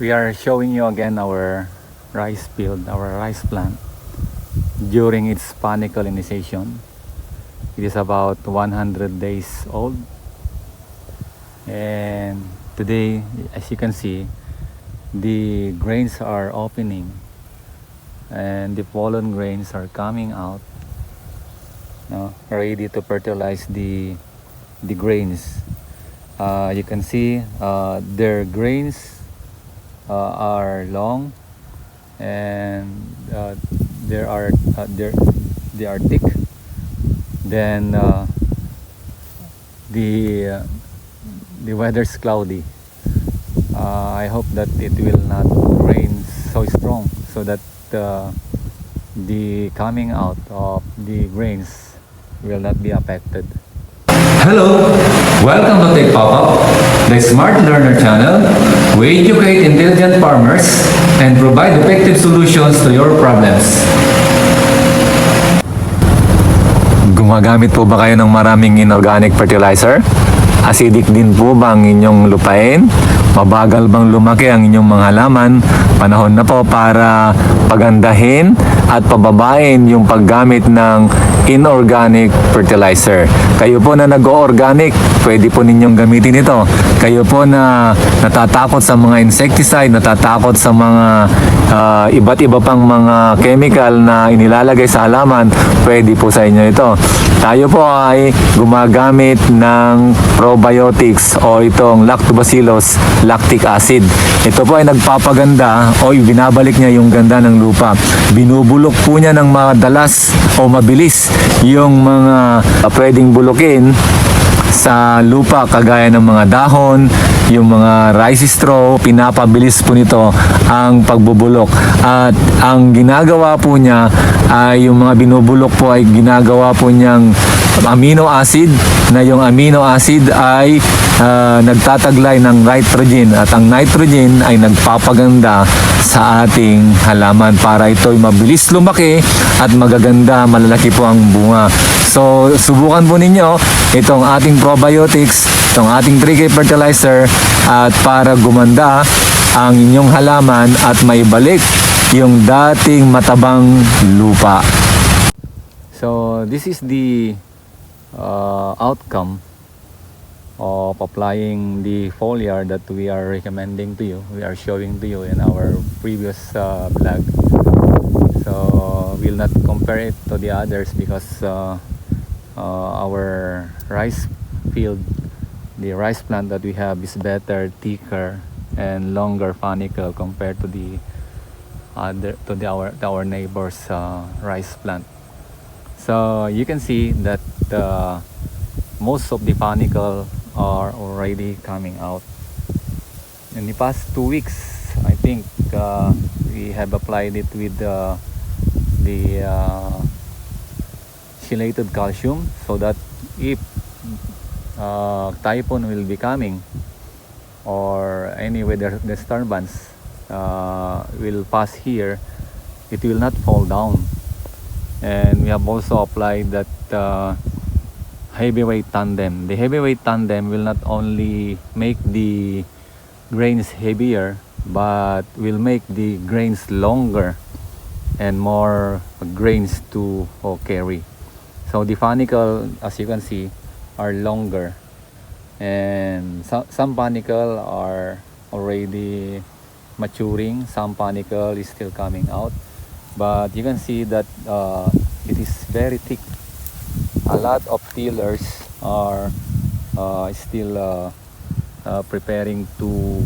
We are showing you again our rice field, our rice plant during its panicle initiation. It is about 100 days old, and today, as you can see, the grains are opening and the pollen grains are coming out, ready to fertilize the grains. You can see their grains are long, and they are thick. Then the weather's cloudy. I hope that it will not rain so strong, so that the coming out of the grains will not be affected. Hello! Welcome to Tech Pop-Up, the Smart Learner channel. We educate intelligent farmers and provide effective solutions to your problems. Gumagamit po ba kayo ng maraming inorganic fertilizer? Acidic din po ba ang inyong lupain? Mabagal bang lumaki ang inyong mga halaman? Panahon na po para pagandahin at pababain yung paggamit ng inorganic fertilizer. Kayo po na nag-organic, pwede po ninyong gamitin ito. Kayo po na natatakot sa mga insecticide, natatakot sa mga iba't iba pang mga chemical na inilalagay sa halaman, pwede po sa inyo ito. Tayo po ay gumagamit ng probiotics o itong lactobacillus lactic acid. Ito po ay nagpapaganda o binabalik niya yung ganda ng lupa. Binubulok po niya ng madalas o mabilis yung mga pwedeng bulukin sa lupa, kagaya ng mga dahon, yung mga rice straw. Pinapabilis po nito ang pagbubulok, at ang ginagawa po niya ay yung mga binubulok po ay ginagawa po niyang amino acid, na yung amino acid ay nagtataglay ng nitrogen, at ang nitrogen ay nagpapaganda sa ating halaman para ito'y mabilis lumaki at magaganda, malalaki po ang bunga. So subukan po ninyo itong ating probiotics, itong ating 3K fertilizer, at para gumanda ang inyong halaman at maibalik yung dating matabang lupa. So this is the outcome of applying the foliar that we are recommending to you, we are showing to you in our previous vlog. So we'll not compare it to the others because our rice field, the rice plant that we have, is better, thicker, and longer panicle compared to the other, to our neighbor's rice plant. So you can see that most of the panicle are already coming out. In the past 2 weeks, I think we have applied it with the chelated calcium, so that if typhoon will be coming or any weather disturbance will pass here, it will not fall down. And we have also applied that heavyweight tandem. The heavyweight tandem will not only make the grains heavier, but will make the grains longer and more grains to carry. So the panicle, as you can see, are longer, and some panicle are already maturing, some panicle is still coming out, but you can see that it is very thick. A lot of tillers are still preparing to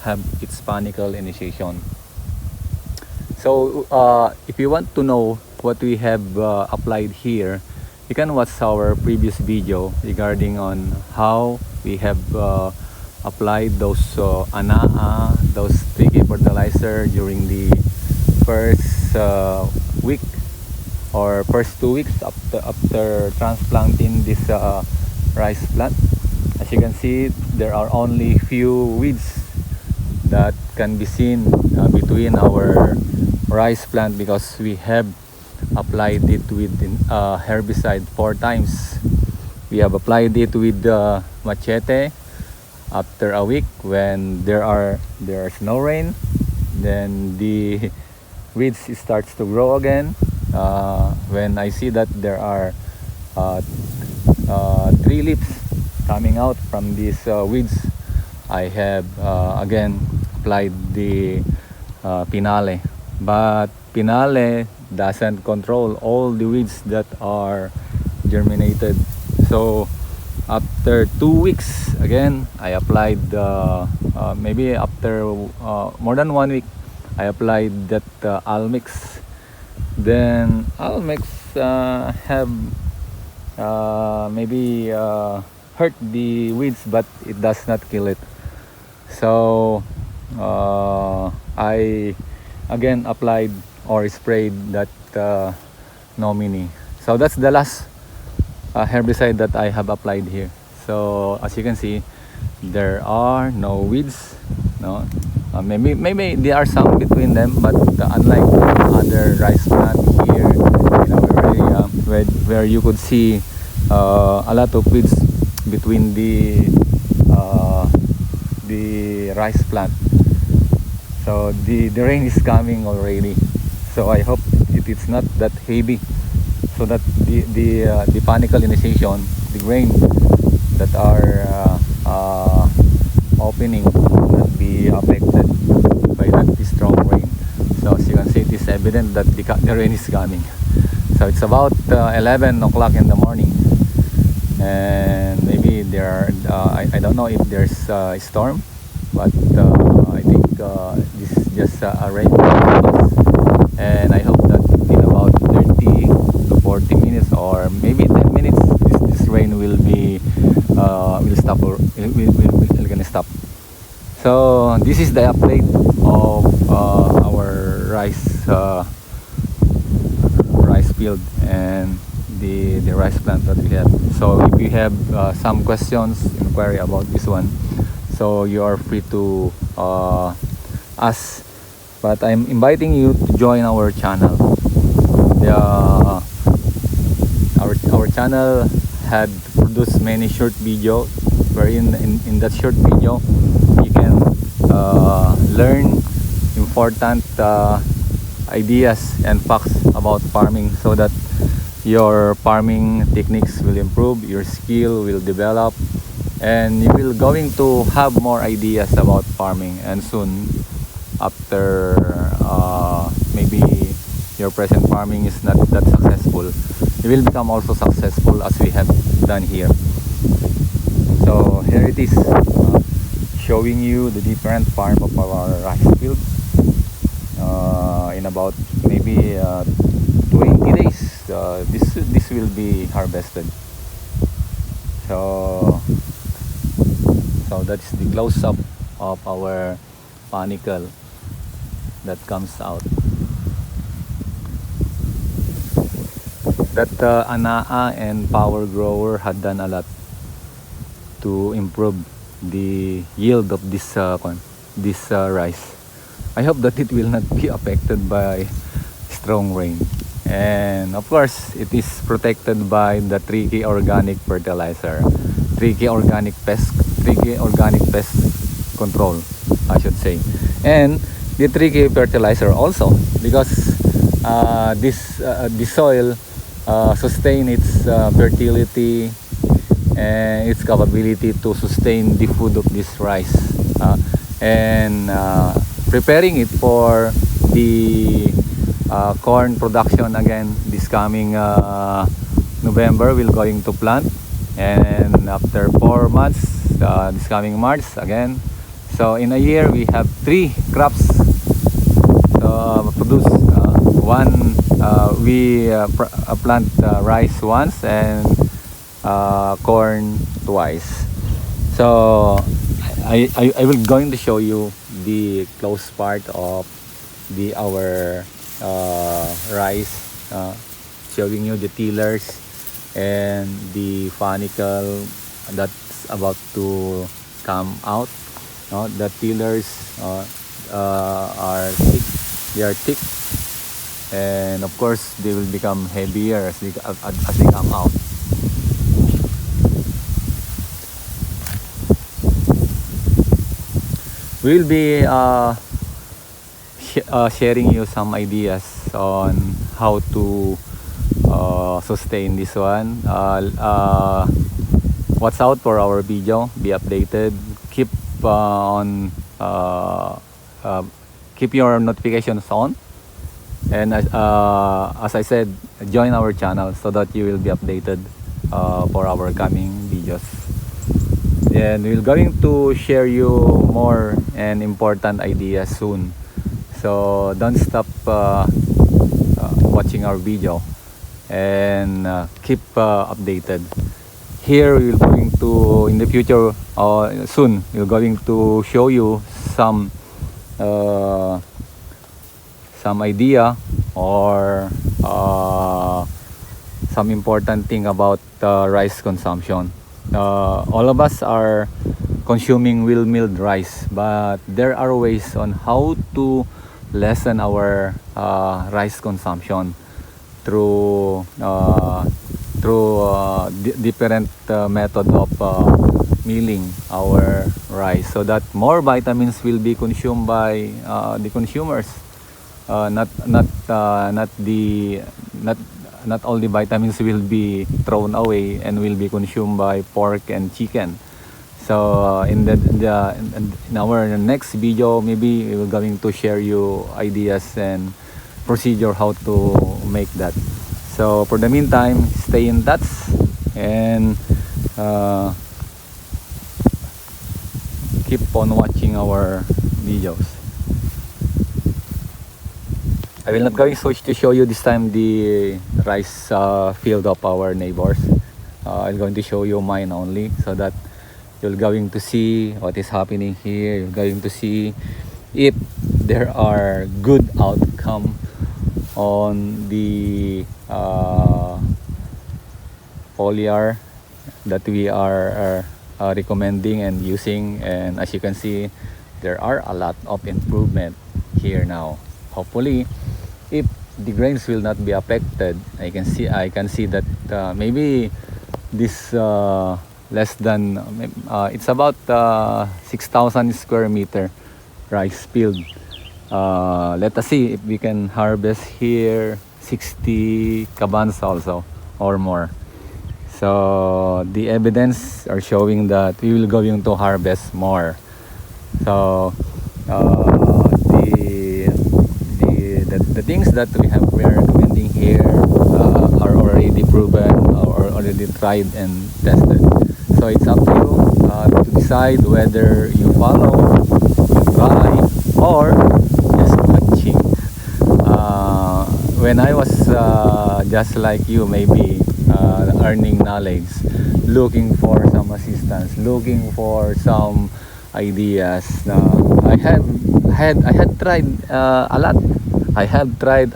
have its panicle initiation. So if you want to know what we have applied here, you can watch our previous video regarding on how we have applied those those 3K fertilizer during the first week or first 2 weeks after transplanting this rice plant. As you can see, there are only few weeds that can be seen between our rice plant because we have applied it with herbicide 4 times. We have applied it with machete, after a week when there's no rain, then the weeds starts to grow again. When I see that there are uh, three leaves coming out from these weeds, I have again applied the Pinale. But Pinale doesn't control all the weeds that are germinated. So after 2 weeks, again I applied maybe after more than 1 week, I applied that Almix. Then Almix have maybe hurt the weeds, but it does not kill it. So I again applied or sprayed that Nomini. So that's the last herbicide that I have applied here. So as you can see, there are no weeds, no. Maybe there are some between them, but unlike other rice plant here in our area, where you could see a lot of weeds between the rice plant. So the rain is coming already. So I hope it is not that heavy, so that the panicle initiation, the grain that are opening will not be affected by that strong rain. So as you can see, it is evident that the rain is coming. So it's about 11 o'clock in the morning, and maybe there are I don't know if there's a storm, but I think this is just a rain, and I hope that in about 30 to 40 minutes or maybe 10 minutes, this rain will be will stop, or will gonna stop. So this is the update of our rice field and the rice plant that we have. So if you have some questions, inquiry about this one, so you are free to ask. But I'm inviting you to join our channel. Our channel had produced many short video, wherein in that short video you can learn important ideas and facts about farming, so that your farming techniques will improve, your skill will develop, and you will going to have more ideas about farming. And soon after maybe your present farming is not that successful, you will become also successful as we have done here. So here it is, showing you the different farm of our rice field in about maybe 20 days. This will be harvested. So that's the close-up of our panicle that comes out. That Anaa and Power Grower had done a lot to improve the yield of this rice. I hope that it will not be affected by strong rain, and of course it is protected by the 3K organic fertilizer, 3K organic pest control, I should say, and the 3K fertilizer also, because the soil sustain its fertility and its capability to sustain the food of this rice, and preparing it for the corn production again. This coming November we're going to plant, and after 4 months, this coming March again. So in a year we have 3 crops produce. One, we plant rice once and corn twice. So I will going to show you the close part of our rice, showing you the tillers and the panicle that's about to come out. The tillers are thick. They are thick, and of course they will become heavier as they come out. we'll be sharing you some ideas on how to sustain this one. Watch out for our video, be updated, keep on keep your notifications on, and as I said, join our channel so that you will be updated for our coming videos. And we're going to share you more and important ideas soon, so don't stop watching our video and keep updated. Here we're going to, in the future, soon, we're going to show you some idea or some important thing about rice consumption. All of us are consuming well-milled rice, but there are ways on how to lessen our rice consumption through different method of milling our rice, so that more vitamins will be consumed by the consumers. Not all the vitamins will be thrown away and will be consumed by pork and chicken. So in our next video, maybe we're going to share you ideas and procedure how to make that. So for the meantime, stay in touch and keep on watching our videos. I will not going to show you this time the rice field of our neighbors. I'm going to show you mine only, so that you're going to see what is happening here. You're going to see if there are good outcome on the foliar that we are recommending and using. And as you can see, there are a lot of improvement here now. Hopefully, if the grains will not be affected, I can see that maybe this less than it's about 6,000 square meter rice field. Let us see if we can harvest here 60 cabans also or more. So the evidence are showing that we will going to harvest more. So the things that we are recommending here are already proven or already tried and tested. So it's up to you to decide whether you follow, you try, or just watching. When I was just like you, maybe earning knowledge, looking for some assistance, looking for some ideas, I had tried a lot. I have tried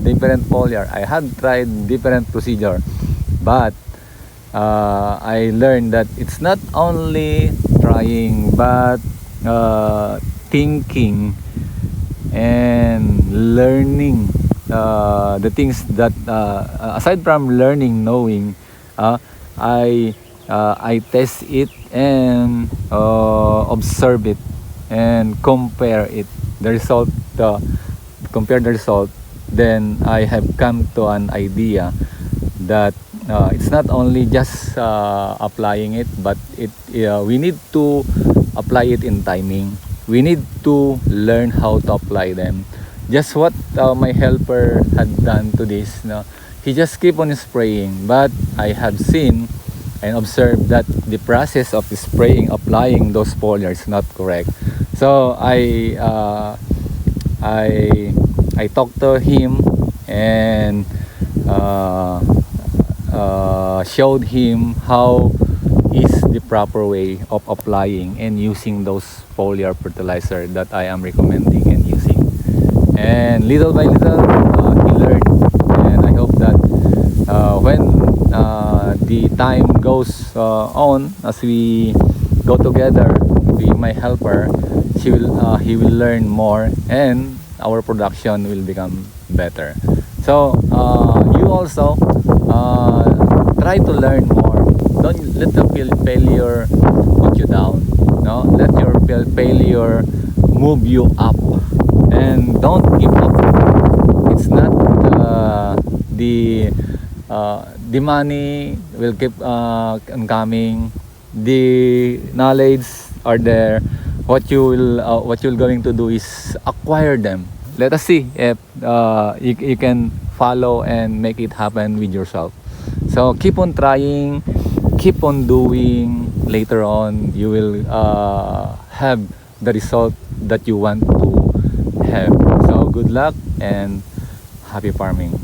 different foliar. I have tried different procedure, but I learned that it's not only trying, but thinking and learning the things that aside from learning, knowing, I test it and observe it and compare it, the result, compare the result. Then I have come to an idea that it's not only just applying it, but we need to apply it in timing. We need to learn how to apply them. Just what my helper had done to this. He just keep on spraying, but I have seen and observed that the process of spraying, applying those foliar is not correct. So I talked to him and showed him how is the proper way of applying and using those foliar fertilizer that I am recommending and using. And little by little, he learned, and I hope that when the time goes on, as we go together, be my helper, he will learn more, and our production will become better. So you also try to learn more. Don't let the failure put you down. No, let your failure move you up. And don't give up. It's not the money will keep on coming. The knowledge are there. What you're going to do is acquire them. Let us see if you can follow and make it happen with yourself. So keep on trying, keep on doing. Later on, you will have the result that you want to have. So good luck and happy farming.